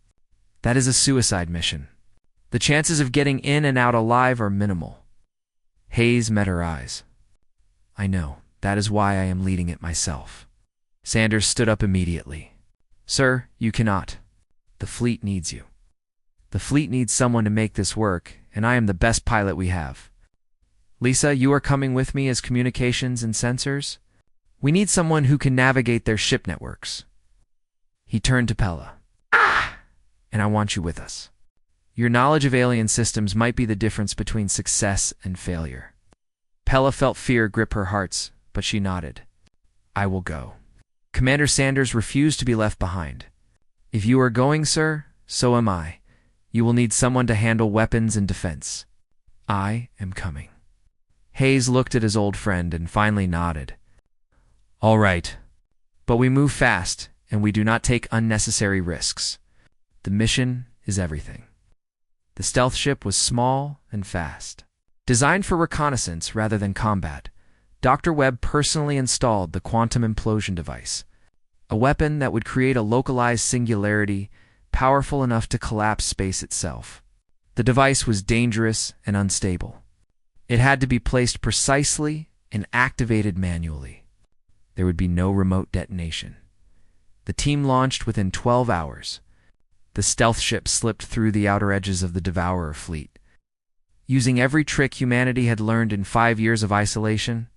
That is a suicide mission. The chances of getting in and out alive are minimal. Hayes met her eyes. I know. That is why I am leading it myself. Sanders stood up immediately. Sir, you cannot. The fleet needs you. The fleet needs someone to make this work, and I am the best pilot we have. Lisa, you are coming with me as communications and sensors? We need someone who can navigate their ship networks. He turned to Pella. And I want you with us. Your knowledge of alien systems might be the difference between success and failure. Pella felt fear grip her heart, but she nodded. I will go. Commander Sanders refused to be left behind. If you are going, sir, so am I. You will need someone to handle weapons and defense. I am coming. Hayes looked at his old friend and finally nodded. All right. But we move fast, and we do not take unnecessary risks. The mission is everything. The stealth ship was small and fast. Designed for reconnaissance rather than combat, Dr. Webb personally installed the quantum implosion device, a weapon that would create a localized singularity powerful enough to collapse space itself. The device was dangerous and unstable. It had to be placed precisely and activated manually. There would be no remote detonation. The team launched within 12 hours. The stealth ship slipped through the outer edges of the Devourer fleet. Using every trick humanity had learned in 5 years of isolation,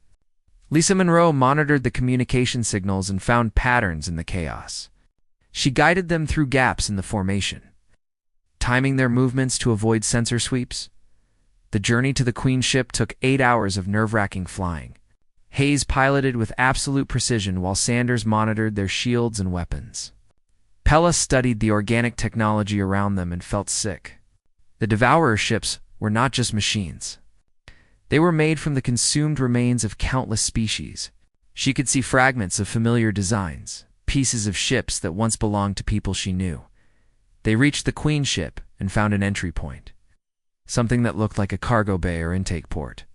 Lisa Monroe monitored the communication signals and found patterns in the chaos. She guided them through gaps in the formation, timing their movements to avoid sensor sweeps. The journey to the Queen ship took 8 hours of nerve-wracking flying. Hayes piloted with absolute precision while Sanders monitored their shields and weapons. Pella studied the organic technology around them and felt sick. The Devourer ships were not just machines. They were made from the consumed remains of countless species. She could see fragments of familiar designs, pieces of ships that once belonged to people she knew. They reached the Queen ship and found an entry point, something that looked like a cargo bay or intake port.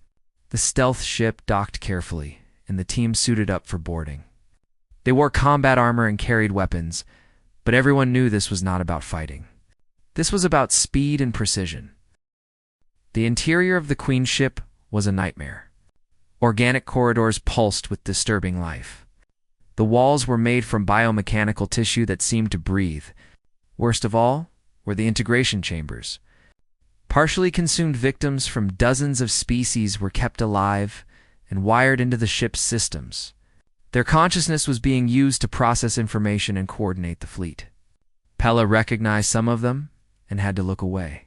The stealth ship docked carefully, and the team suited up for boarding. They wore combat armor and carried weapons, but everyone knew this was not about fighting. This was about speed and precision. The interior of the Queen ship was a nightmare. Organic corridors pulsed with disturbing life. The walls were made from biomechanical tissue that seemed to breathe. Worst of all were the integration chambers. Partially consumed victims from dozens of species were kept alive and wired into the ship's systems. Their consciousness was being used to process information and coordinate the fleet. Pella recognized some of them and had to look away.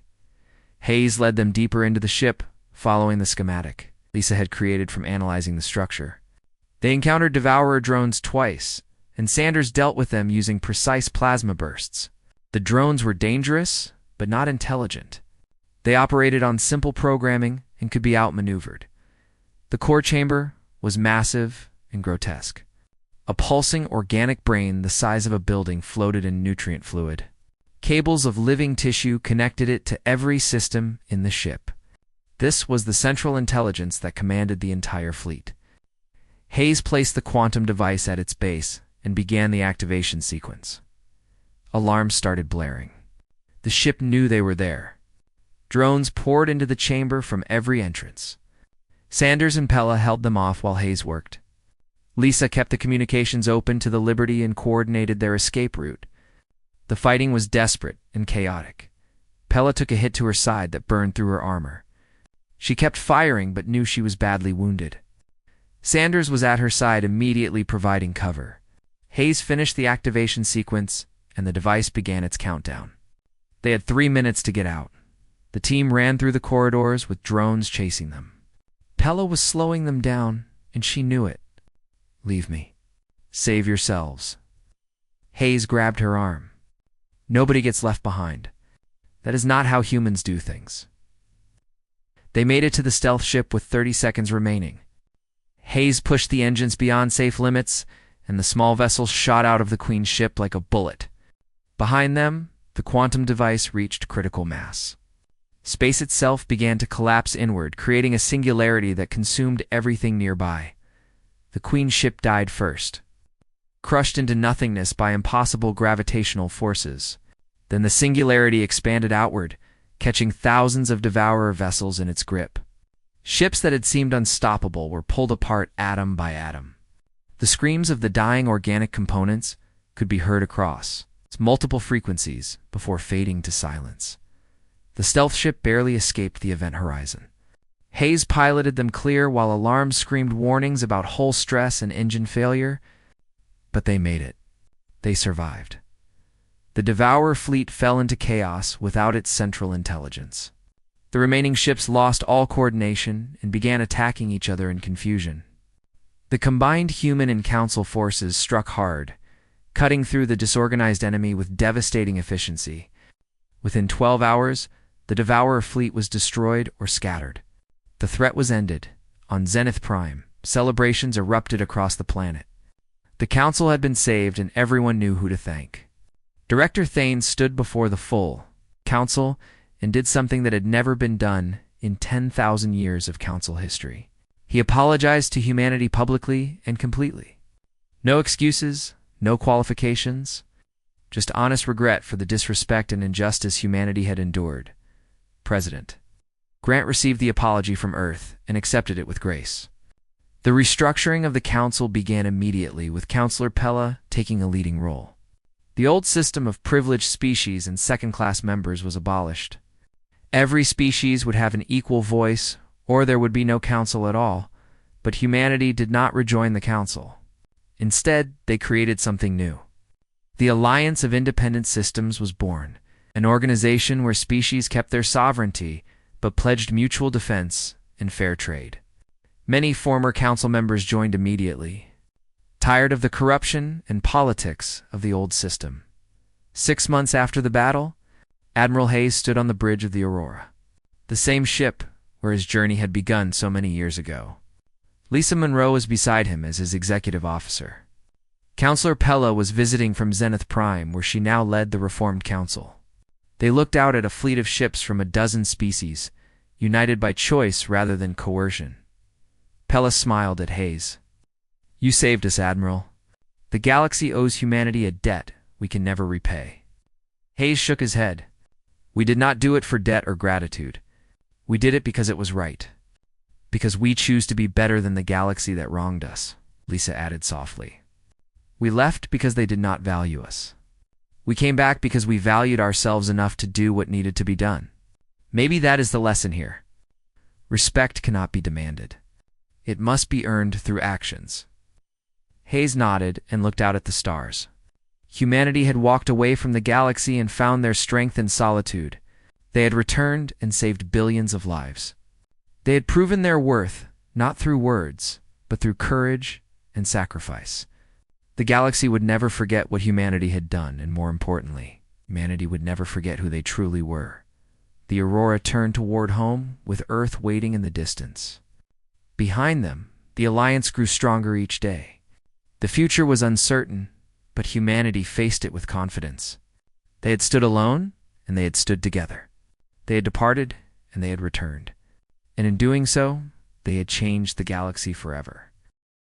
Hayes led them deeper into the ship, following the schematic Lisa had created from analyzing the structure. They encountered Devourer drones twice, and Sanders dealt with them using precise plasma bursts. The drones were dangerous, but not intelligent. They operated on simple programming and could be outmaneuvered. The core chamber was massive and grotesque. A pulsing organic brain the size of a building floated in nutrient fluid. Cables of living tissue connected it to every system in the ship. This was the central intelligence that commanded the entire fleet. Hayes placed the quantum device at its base and began the activation sequence. Alarms started blaring. The ship knew they were there. Drones poured into the chamber from every entrance. Sanders and Pella held them off while Hayes worked. Lisa kept the communications open to the Liberty and coordinated their escape route. The fighting was desperate and chaotic. Pella took a hit to her side that burned through her armor. She kept firing but knew she was badly wounded. Sanders was at her side, immediately providing cover. Hayes finished the activation sequence, and the device began its countdown. They had 3 minutes to get out. The team ran through the corridors with drones chasing them. Pella was slowing them down, and she knew it. "Leave me. Save yourselves." Hayes grabbed her arm. "Nobody gets left behind. That is not how humans do things." They made it to the stealth ship with 30 seconds remaining. Hayes pushed the engines beyond safe limits, and the small vessel shot out of the Queen's ship like a bullet. Behind them, the quantum device reached critical mass. Space itself began to collapse inward, creating a singularity that consumed everything nearby. The Queen's ship died first, crushed into nothingness by impossible gravitational forces. Then the singularity expanded outward, catching thousands of Devourer vessels in its grip. Ships that had seemed unstoppable were pulled apart atom by atom. The screams of the dying organic components could be heard across its multiple frequencies before fading to silence. The stealth ship barely escaped the event horizon. Hayes piloted them clear while alarms screamed warnings about hull stress and engine failure, but they made it. They survived. The Devourer fleet fell into chaos without its central intelligence. The remaining ships lost all coordination and began attacking each other in confusion. The combined human and council forces struck hard, cutting through the disorganized enemy with devastating efficiency. Within 12 hours, the Devourer fleet was destroyed or scattered. The threat was ended. On Zenith Prime, celebrations erupted across the planet. The council had been saved and everyone knew who to thank. Director Thanes stood before the full council and did something that had never been done in 10,000 years of council history. He apologized to humanity publicly and completely. No excuses, no qualifications, just honest regret for the disrespect and injustice humanity had endured. President Grant received the apology from Earth and accepted it with grace. The restructuring of the council began immediately, with Counselor Pella taking a leading role. The old system of privileged species and second-class members was abolished. Every species would have an equal voice, or there would be no council at all, but humanity did not rejoin the council. Instead, they created something new. The Alliance of Independent Systems was born, an organization where species kept their sovereignty but pledged mutual defense and fair trade. Many former council members joined immediately, tired of the corruption and politics of the old system. 6 months after the battle, Admiral Hayes stood on the bridge of the Aurora, the same ship where his journey had begun so many years ago. Lisa Monroe was beside him as his executive officer. Counselor Pella was visiting from Zenith Prime, where she now led the Reformed Council. They looked out at a fleet of ships from a dozen species, united by choice rather than coercion. Pella smiled at Hayes. "You saved us, Admiral. The galaxy owes humanity a debt we can never repay." Hayes shook his head. "We did not do it for debt or gratitude. We did it because it was right. Because we choose to be better than the galaxy that wronged us," Lisa added softly. "We left because they did not value us. We came back because we valued ourselves enough to do what needed to be done. Maybe that is the lesson here. Respect cannot be demanded. It must be earned through actions." Hayes nodded and looked out at the stars. Humanity had walked away from the galaxy and found their strength in solitude. They had returned and saved billions of lives. They had proven their worth, not through words, but through courage and sacrifice. The galaxy would never forget what humanity had done, and more importantly, humanity would never forget who they truly were. The Aurora turned toward home, with Earth waiting in the distance. Behind them, the Alliance grew stronger each day. The future was uncertain, but humanity faced it with confidence. They had stood alone, and they had stood together. They had departed, and they had returned. And in doing so, they had changed the galaxy forever.